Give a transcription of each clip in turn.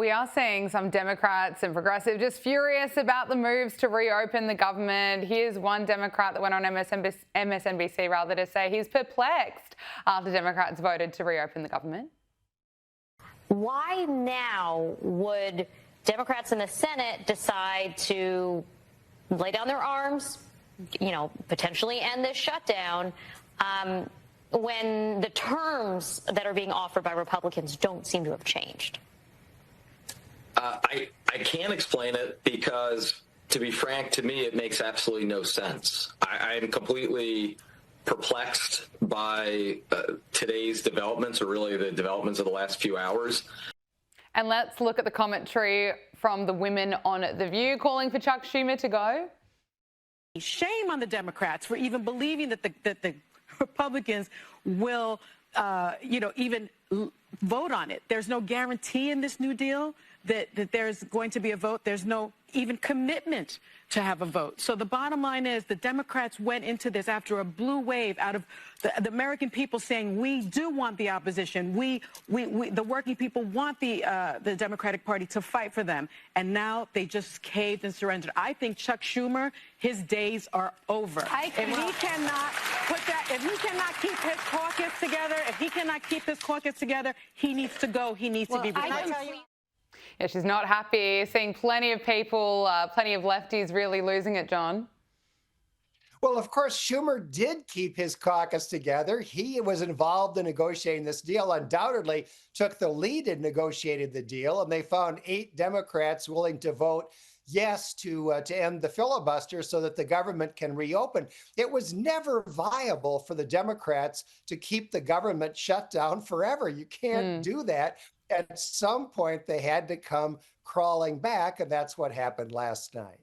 We are seeing some Democrats and progressives just furious about the moves to reopen the government. Here's one Democrat that went on MSNBC to say he's perplexed after Democrats voted to reopen the government. Why now would Democrats in the Senate decide to lay down their arms, potentially end this shutdown, when the terms that are being offered by Republicans don't seem to have changed? I can't explain it because, to be frank, to me, it makes absolutely no sense. I am completely perplexed by today's developments, or really the developments of the last few hours. And let's look at the commentary from the women on The View calling for Chuck Schumer to go. Shame on the Democrats for even believing that the Republicans will, even vote on it. There's no guarantee in this New Deal that there's going to be a vote. There's no even commitment to have a vote. So the bottom line is the Democrats went into this after a blue wave out of the American people saying we do want the opposition. The working people want the Democratic Party to fight for them. And now they just caved and surrendered. I think Chuck Schumer, his days are over. If he cannot keep his caucus together, he needs to go. He needs to be replaced. Yeah, she's not happy. Seeing plenty of people, plenty of lefties really losing it, John. Well, of course, Schumer did keep his caucus together. He was involved in negotiating this deal, undoubtedly took the lead and negotiated the deal, and they found 8 Democrats willing to vote yes to end the filibuster so that the government can reopen. It was never viable for the Democrats to keep the government shut down forever. You can't do that. At some point, they had to come crawling back, and that's what happened last night.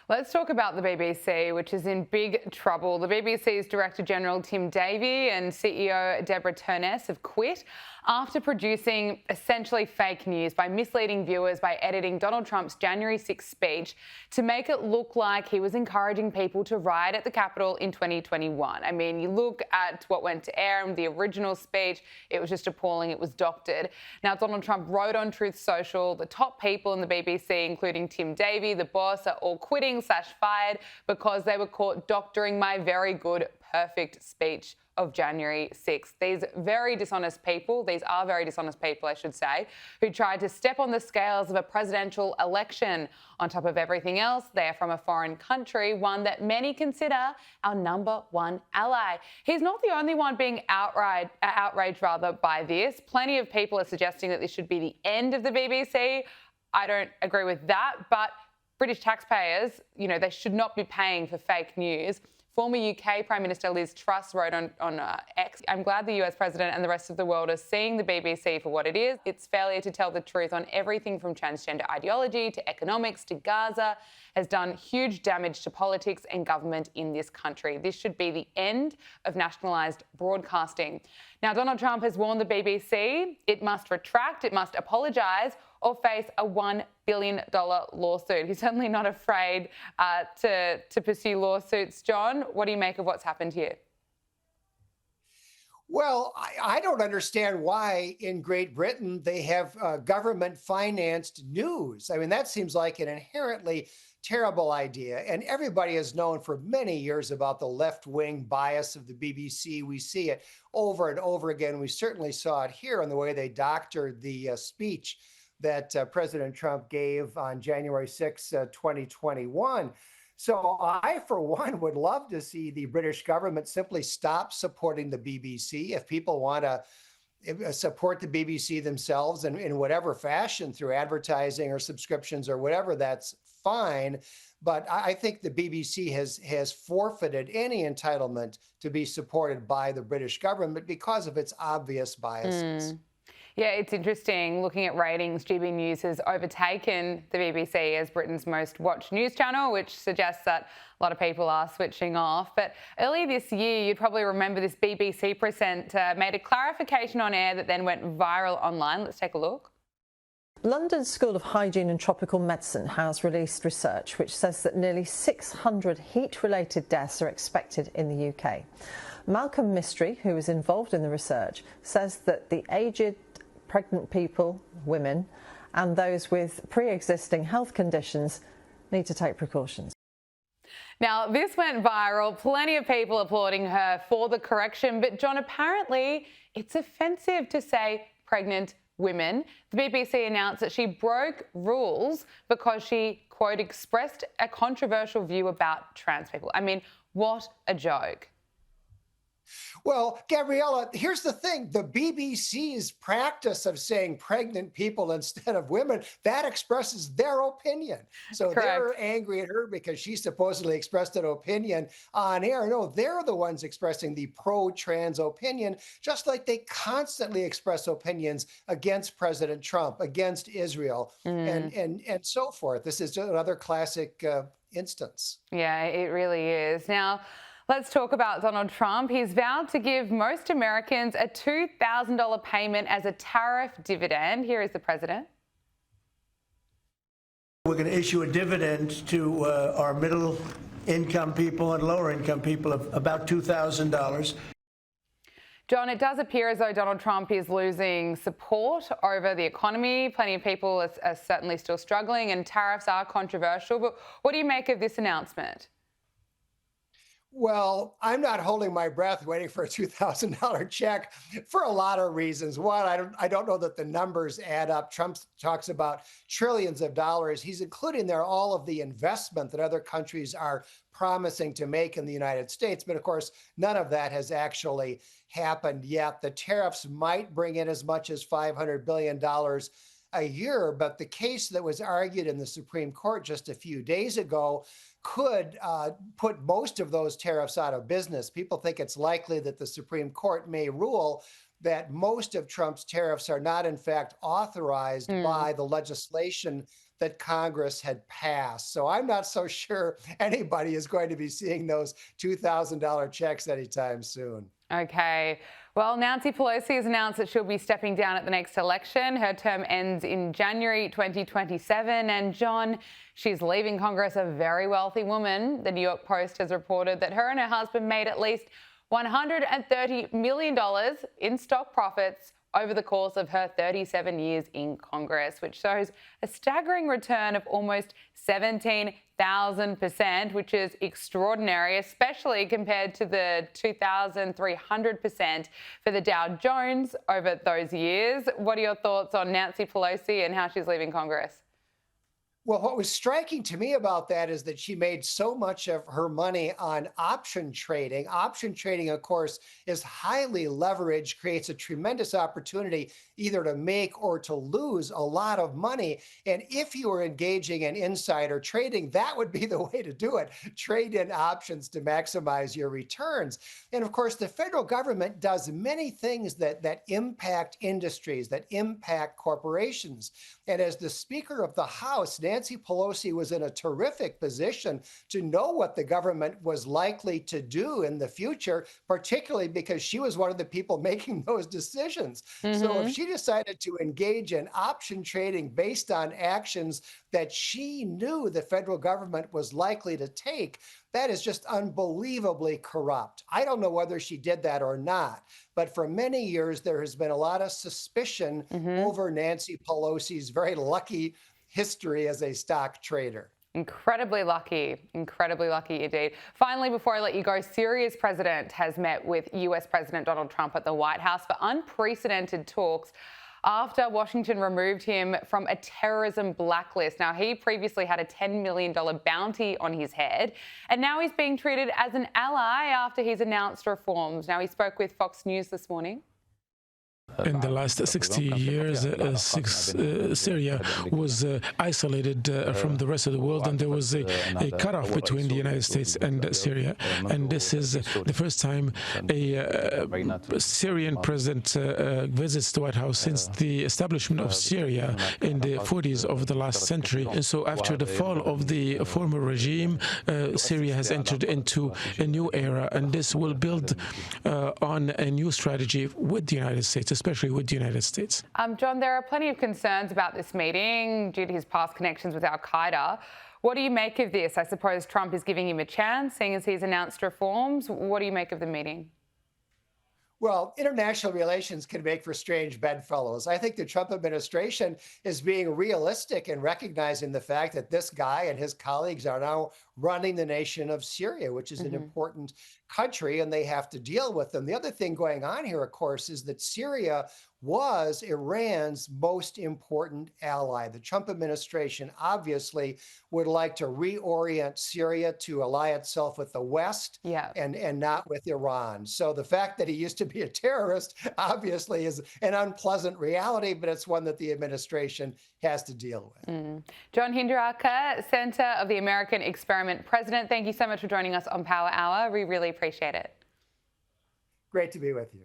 Let's talk about the BBC, which is in big trouble. The BBC's Director General Tim Davie and CEO Deborah Turness have quit after producing essentially fake news by misleading viewers by editing Donald Trump's January 6th speech to make it look like he was encouraging people to riot at the Capitol in 2021. I mean, you look at what went to air in the original speech, it was just appalling. It was doctored. Now, Donald Trump wrote on Truth Social, the top people in the BBC, including Tim Davie, the boss, are all quitting/fired because they were caught doctoring my very good, perfect speech of January 6th. These are very dishonest people, I should say, who tried to step on the scales of a presidential election. On top of everything else, they are from a foreign country, one that many consider our #1 ally. He's not the only one being outraged by this. Plenty of people are suggesting that this should be the end of the BBC. I don't agree with that, but British taxpayers, they should not be paying for fake news. Former UK Prime Minister Liz Truss wrote on X, "I'm glad the US President and the rest of the world are seeing the BBC for what it is. Its failure to tell the truth on everything from transgender ideology to economics to Gaza has done huge damage to politics and government in this country. This should be the end of nationalised broadcasting." Now, Donald Trump has warned the BBC it must retract, it must apologise, or face a $1 billion lawsuit. He's certainly not afraid to pursue lawsuits. John, what do you make of what's happened here? Well, I don't understand why in Great Britain they have government-financed news. I mean, that seems like an inherently terrible idea. And everybody has known for many years about the left-wing bias of the BBC. We see it over and over again. We certainly saw it here in the way they doctored the speech that President Trump gave on January 6, 2021. So I, for one, would love to see the British government simply stop supporting the BBC. If people want to support the BBC themselves in whatever fashion through advertising or subscriptions or whatever, that's fine. But I think the BBC has forfeited any entitlement to be supported by the British government because of its obvious biases. Yeah, it's interesting. Looking at ratings, GB News has overtaken the BBC as Britain's most watched news channel, which suggests that a lot of people are switching off. But earlier this year, you'd probably remember this BBC presenter made a clarification on air that then went viral online. Let's take a look. London School of Hygiene and Tropical Medicine has released research which says that nearly 600 heat-related deaths are expected in the UK. Malcolm Mystery, who is involved in the research, says that the aged, pregnant people, women, and those with pre-existing health conditions need to take precautions. Now, this went viral. Plenty of people applauding her for the correction. But, John, apparently it's offensive to say pregnant women. The BBC announced that she broke rules because she, quote, expressed a controversial view about trans people. I mean, what a joke. Well, Gabriella, here's the thing. The BBC's practice of saying pregnant people instead of women, that expresses their opinion. So Correct. They're angry at her because she supposedly expressed an opinion on air. No, they're the ones expressing the pro-trans opinion, just like they constantly express opinions against President Trump, against Israel, and so forth. This is just another classic instance. Yeah, it really is. Now, let's talk about Donald Trump. He's vowed to give most Americans a $2,000 payment as a tariff dividend. Here is the president. We're going to issue a dividend to our middle income people and lower income people of about $2,000. John, it does appear as though Donald Trump is losing support over the economy. Plenty of people are certainly still struggling, and tariffs are controversial. But what do you make of this announcement? Well, I'm not holding my breath waiting for a $2,000 check for a lot of reasons. One, I don't know that the numbers add up. Trump talks about trillions of dollars. He's including there all of the investment that other countries are promising to make in the United States. But of course, none of that has actually happened yet. The tariffs might bring in as much as $500 billion a year, but the case that was argued in the Supreme Court just a few days ago could put most of those tariffs out of business. People think it's likely that the Supreme Court may rule that most of Trump's tariffs are not, in fact, authorized by the legislation that Congress had passed. So I'm not so sure anybody is going to be seeing those $2,000 checks anytime soon. Okay. Well, Nancy Pelosi has announced that she'll be stepping down at the next election. Her term ends in January 2027. And John, she's leaving Congress a very wealthy woman. The New York Post has reported that her and her husband made at least $130 million in stock profits over the course of her 37 years in Congress, which shows a staggering return of almost 17,000%, which is extraordinary, especially compared to the 2,300% for the Dow Jones over those years. What are your thoughts on Nancy Pelosi and how she's leaving Congress? Well, what was striking to me about that is that she made so much of her money on option trading. Option trading, of course, is highly leveraged, creates a tremendous opportunity either to make or to lose a lot of money. And if you were engaging in insider trading, that would be the way to do it. Trade in options to maximize your returns. And of course, the federal government does many things that impact industries, that impact corporations. And as the Speaker of the House, Nancy Pelosi was in a terrific position to know what the government was likely to do in the future, particularly because she was one of the people making those decisions. So if she decided to engage in option trading based on actions that she knew the federal government was likely to take, that is just unbelievably corrupt. I don't know whether she did that or not, but for many years, there has been a lot of suspicion over Nancy Pelosi's very lucky history as a stock trader. Incredibly lucky indeed. Finally, before I let you go, Syria's president has met with US President Donald Trump at the White House for unprecedented talks after Washington removed him from a terrorism blacklist. Now, he previously had a $10 million bounty on his head, and now he's being treated as an ally after he's announced reforms. Now, he spoke with Fox News this morning. In the last 60 years, Syria was isolated from the rest of the world, and there was a cutoff between the United States and Syria. And this is the first time a Syrian president visits the White House since the establishment of Syria in the 40s of the last century. And so after the fall of the former regime, Syria has entered into a new era, and this will build on a new strategy with the United States, especially with the United States. John, there are plenty of concerns about this meeting due to his past connections with Al-Qaeda. What do you make of this? I suppose Trump is giving him a chance, seeing as he's announced reforms. What do you make of the meeting? Well, international relations can make for strange bedfellows. I think the Trump administration is being realistic and recognizing the fact that this guy and his colleagues are now running the nation of Syria, which is an important country, and they have to deal with them. The other thing going on here, of course, is that Syria was Iran's most important ally. The Trump administration obviously would like to reorient Syria to ally itself with the West and not with Iran. So the fact that he used to be a terrorist obviously is an unpleasant reality, but it's one that the administration has to deal with. John Hinderaker, Center of the American Experiment President, thank you so much for joining us on Power Hour. We really appreciate it. Great to be with you.